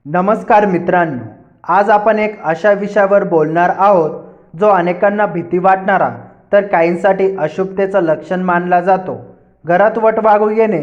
नमस्कार मित्रांनो, आज आपण एक अशा विषयावर बोलणार आहोत जो अनेकांना भीती वाटणारा तर काहींसाठी अशुभतेचं लक्षण मानला जातो। घरात वटवाघूळ येणे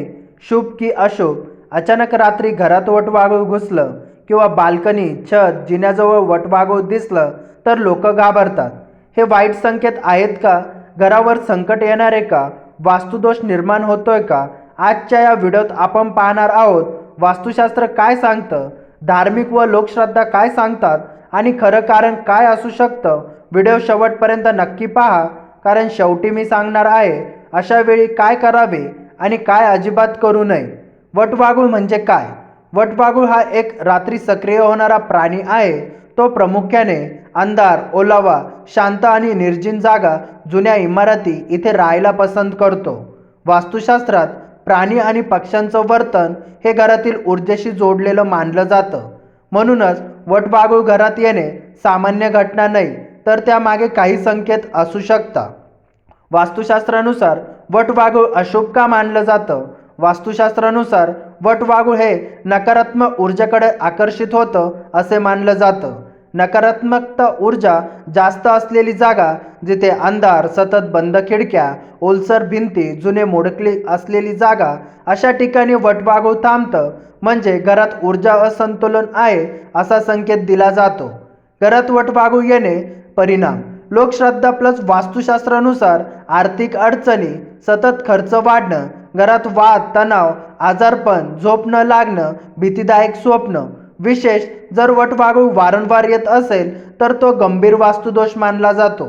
शुभ की अशुभ? अचानक रात्री घरात वटवाघूळ घुसलं किंवा बाल्कनी, छत, जिन्याजवळ वटवाघूळ दिसलं तर लोक घाबरतात। हे वाईट संकेत आहेत का? घरावर संकट येणार आहे का? वास्तुदोष निर्माण होतोय का? आजच्या या व्हिडिओत आपण पाहणार आहोत वास्तुशास्त्र काय सांगतं, धार्मिक व लोकश्रद्धा काय सांगतात आणि खरं कारण काय असू शकतं। व्हिडिओ शेवटपर्यंत नक्की पहा, कारण शेवटी मी सांगणार आहे अशा वेळी काय करावे आणि काय अजिबात करू नये। वटवाघूळ म्हणजे काय? वटवाघूळ हा एक रात्री सक्रिय होणारा प्राणी आहे। तो प्रामुख्याने अंधार, ओलावा, शांत आणि निर्जन जागा, जुन्या इमारती इथे राहायला पसंत करतो। वास्तुशास्त्रात प्राणी आणि पक्ष्यांचं वर्तन हे घरातील ऊर्जेशी जोडलेलं मानलं जातं। म्हणूनच वटवाघूळ घरात येणे सामान्य घटना नाही, तर त्यामागे काही संकेत असू शकतात। वास्तुशास्त्रानुसार वटवाघूळ अशुभ का मानलं जातं? वास्तुशास्त्रानुसार वटवाघूळ हे नकारात्मक ऊर्जेकडे आकर्षित होतं असे मानलं जातं। नकारात्मक ऊर्जा जास्त असलेली जागा, जिथे अंधार, सतत बंद खिडक्या, ओलसर भिंती, जुने मोडकली असलेली जागा, अशा ठिकाणी वटवाघूळ थांबतं, म्हणजे घरात ऊर्जा असंतुलन आहे असा संकेत दिला जातो। घरात वटवाघूळ येणे परिणाम: लोकश्रद्धा प्लस वास्तुशास्त्रानुसार आर्थिक अडचणी, सतत खर्च वाढणं, घरात वाद, तणाव, आजारपण, झोप न लागणं, भीतीदायक स्वप्न। विशेष जर वटवाघूळ वारंवार येत असेल तर तो गंभीर वास्तुदोष मानला जातो।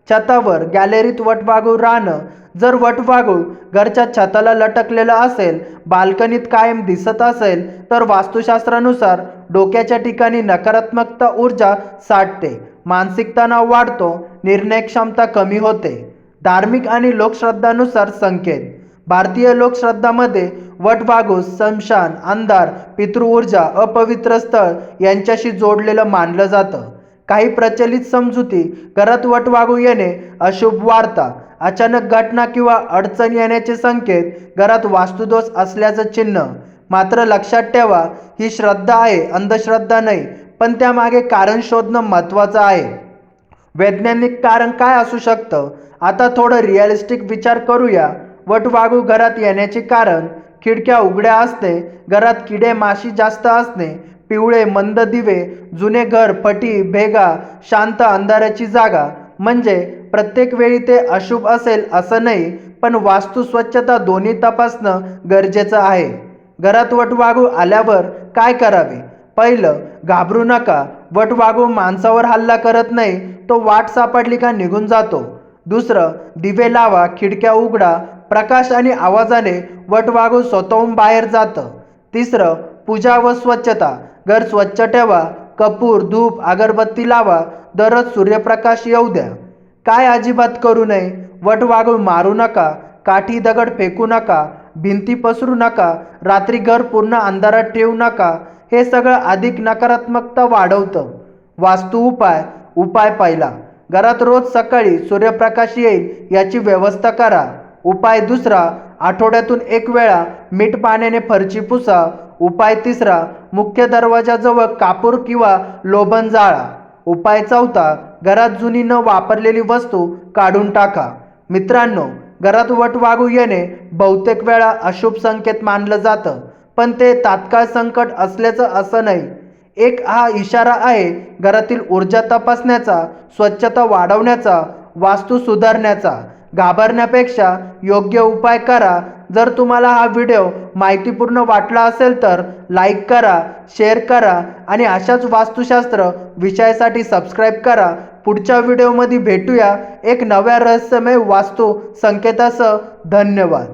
छतावर, गॅलरीत वटवाघूळ राहणं: जर वटवाघूळ घरच्या छताला लटकलेला असेल, बाल्कनीत कायम दिसत असेल तर वास्तुशास्त्रानुसार डोक्याच्या ठिकाणी नकारात्मक ऊर्जा साठते, मानसिक तणाव वाढतो, निर्णय क्षमता कमी होते। धार्मिक आणि लोकश्रद्धानुसार संकेत: भारतीय लोकश्रद्धामध्ये वटवाघूळ स्मशान, अंधार, पितृऊर्जा, अपवित्र स्थळ यांच्याशी जोडलेलं मानलं जातं। काही प्रचलित समजुती: घरात वटवाघूळ येणे अशुभ वार्ता, अचानक घटना किंवा अडचण येण्याचे संकेत, घरात वास्तुदोष असल्याचं चिन्ह। मात्र लक्षात ठेवा, ही श्रद्धा आहे, अंधश्रद्धा नाही, पण त्यामागे कारण शोधणं महत्त्वाचं आहे। वैज्ञानिक कारण काय असू शकतं? आता थोडं रिअलिस्टिक विचार करूया। वटवाघूळ घरात येण्याचे कारण: खिडक्या उघड्या असणे, घरात किडे माशी जास्त असणे, पिवळे मंद दिवे, जुने घर, फटी, भेगा, शांत अंधाराची जागा। म्हणजे प्रत्येक वेळी ते अशुभ असेल असं नाही, पण वास्तू, स्वच्छता दोन्ही तपासणं गरजेचं आहे। घरात वटवाघूळ आल्यावर काय करावे? पहिलं, घाबरू नका। वटवाघूळ माणसावर हल्ला करत नाही, तो वाट सापडली का निघून जातो। दुसरं, दिवे लावा, खिडक्या उघडा, प्रकाश आणि आवाजाने वटवाघूळ स्वतःहून बाहेर जातं। तिसरं, पूजा व स्वच्छता, घर स्वच्छ ठेवा, कपूर, धूप, अगरबत्ती लावा, दररोज सूर्यप्रकाश येऊ द्या। काय अजिबात करू नये? वटवाघूळ मारू नका, काठी दगड फेकू नका, भिंती पसरू नका, रात्री घर पूर्ण अंधारात ठेवू नका, हे सगळं अधिक नकारात्मकता वाढवतं। वास्तू उपाय पहिला, घरात रोज सकाळी सूर्यप्रकाश येईल याची व्यवस्था करा। उपाय दुसरा, आठवड्यातून एक वेळा मीठ पाण्याने फरशी पुसा। उपाय तिसरा, मुख्य दरवाजाजवळ कापूर किंवा लोबन जाळा। उपाय चौथा, घरात जुनी न वापरलेली वस्तू काढून टाका। मित्रांनो, घरात वटवाघूळ येणे बहुतेक वेळा अशुभ संकेत मानलं जातं, पण ते तात्काळ संकट असल्याचं असं नाही। हा इशारा आहे घरातील ऊर्जा तपासण्याचा, स्वच्छता वाढवण्याचा, वास्तू सुधारण्याचा। घाबरण्यापेक्षा योग्य उपाय करा। जर तुम्हाला हा व्हिडिओ माहितीपूर्ण वाटला असेल तर लाईक करा, शेअर करा आणि अशाच वास्तुशास्त्र विषयासाठी सबस्क्राईब करा। पुढच्या व्हिडिओमध्ये भेटूया एक नव्या रहस्यमय वास्तू संकेतासह। धन्यवाद।